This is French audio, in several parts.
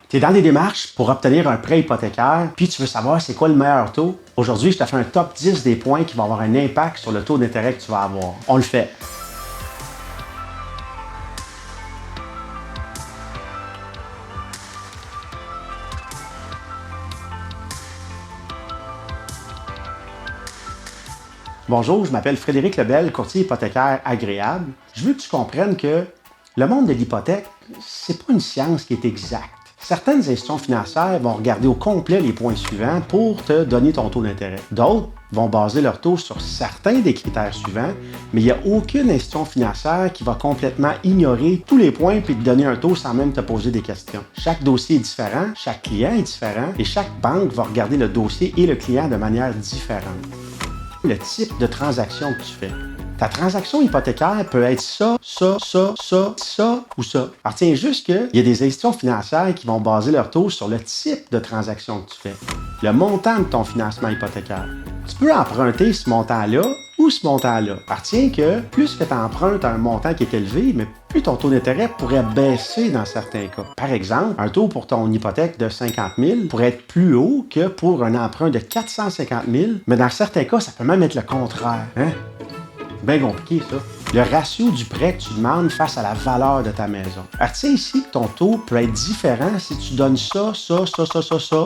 Tu es dans des démarches pour obtenir un prêt hypothécaire, puis tu veux savoir c'est quoi le meilleur taux. Aujourd'hui, je te fais un top 10 des points qui vont avoir un impact sur le taux d'intérêt que tu vas avoir. On le fait. Bonjour, je m'appelle Frédéric Lebel, courtier hypothécaire agréable. Je veux que tu comprennes que le monde de l'hypothèque, c'est pas une science qui est exacte. Certaines institutions financières vont regarder au complet les points suivants pour te donner ton taux d'intérêt. D'autres vont baser leur taux sur certains des critères suivants, mais il n'y a aucune institution financière qui va complètement ignorer tous les points puis te donner un taux sans même te poser des questions. Chaque dossier est différent, chaque client est différent et chaque banque va regarder le dossier et le client de manière différente. Le type de transaction que tu fais. Ta transaction hypothécaire peut être ça ou ça. Alors tiens juste qu'il y a des institutions financières qui vont baser leur taux sur le type de transaction que tu fais, le montant de ton financement hypothécaire. Tu peux emprunter ce montant-là ou ce montant-là. Alors tiens que plus que tu empruntes un montant qui est élevé, mais plus ton taux d'intérêt pourrait baisser dans certains cas. Par exemple, un taux pour ton hypothèque de 50 000 pourrait être plus haut que pour un emprunt de 450 000, mais dans certains cas, ça peut même être le contraire. Bien compliqué, ça. Le ratio du prêt que tu demandes face à la valeur de ta maison. Alors, tu sais ici que ton taux peut être différent si tu donnes ça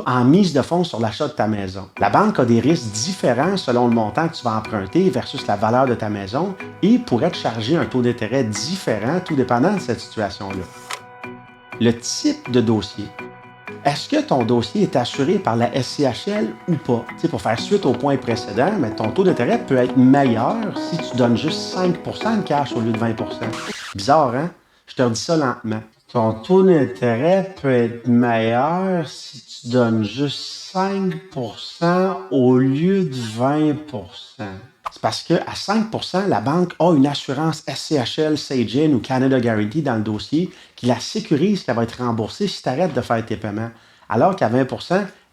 en mise de fonds sur l'achat de ta maison. La banque a des risques différents selon le montant que tu vas emprunter versus la valeur de ta maison et pourrait te charger un taux d'intérêt différent tout dépendant de cette situation-là. Le type de dossier. Est-ce que ton dossier est assuré par la SCHL ou pas? Tu sais, pour faire suite au point précédent, mais ton taux d'intérêt peut être meilleur si tu donnes juste 5 de cash au lieu de 20 Bizarre, hein? Je te redis ça lentement. Ton taux d'intérêt peut être meilleur si tu donnes juste 5 au lieu de 20 C'est parce qu'à 5 la banque a une assurance SCHL, Sagen ou Canada Guarantee dans le dossier qui la sécurise qu'elle va être remboursée si tu arrêtes de faire tes paiements. Alors qu'à 20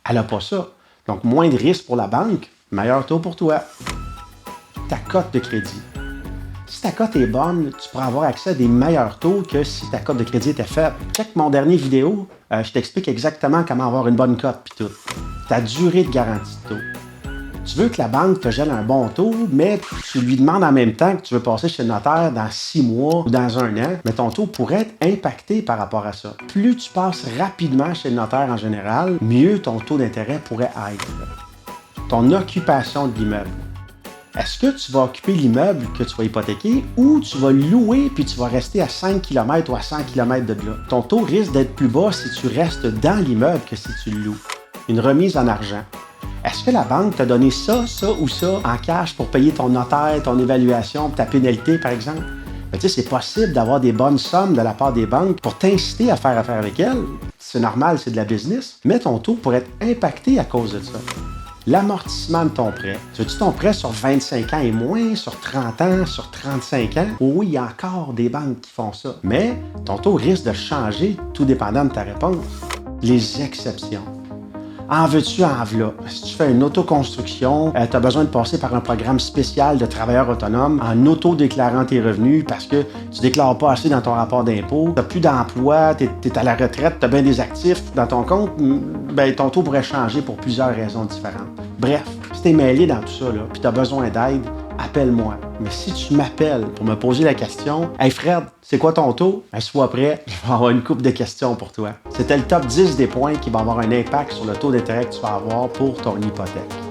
elle n'a pas ça. Donc, moins de risque pour la banque, meilleur taux pour toi. Ta cote de crédit. Si ta cote est bonne, tu pourras avoir accès à des meilleurs taux que si ta cote de crédit était faible. Check mon dernier vidéo, je t'explique exactement comment avoir une bonne cote puis tout. Ta durée de garantie de taux. Tu veux que la banque te gèle un bon taux, mais tu lui demandes en même temps que tu veux passer chez le notaire dans 6 mois ou dans 1 an, mais ton taux pourrait être impacté par rapport à ça. Plus tu passes rapidement chez le notaire en général, mieux ton taux d'intérêt pourrait être. Ton occupation de l'immeuble. Est-ce que tu vas occuper l'immeuble que tu vas hypothéquer ou tu vas louer puis tu vas rester à 5 km ou à 100 km de là? Ton taux risque d'être plus bas si tu restes dans l'immeuble que si tu le loues. Une remise en argent. Est-ce que la banque t'a donné ça ou ça en cash pour payer ton notaire, ton évaluation, ta pénalité, par exemple? Mais tu sais, c'est possible d'avoir des bonnes sommes de la part des banques pour t'inciter à faire affaire avec elles. C'est normal, c'est de la business, mais ton taux pourrait être impacté à cause de ça. L'amortissement de ton prêt. Tu veux-tu ton prêt sur 25 ans et moins, sur 30 ans, sur 35 ans? Oui, il y a encore des banques qui font ça. Mais ton taux risque de changer tout dépendant de ta réponse. Les exceptions. En veux-tu, en v'là. Si tu fais une autoconstruction, tu as besoin de passer par un programme spécial de travailleurs autonomes en auto-déclarant tes revenus parce que tu ne déclares pas assez dans ton rapport d'impôt, tu n'as plus d'emploi, tu es à la retraite, tu as bien des actifs dans ton compte, ben, ton taux pourrait changer pour plusieurs raisons différentes. Bref, si tu es mêlé dans tout ça, puis tu as besoin d'aide, appelle-moi. Mais si tu m'appelles pour me poser la question, « Hey Fred, c'est quoi ton taux? » Sois prêt, je vais avoir une couple de questions pour toi. C'était le top 10 des points qui vont avoir un impact sur le taux d'intérêt que tu vas avoir pour ton hypothèque.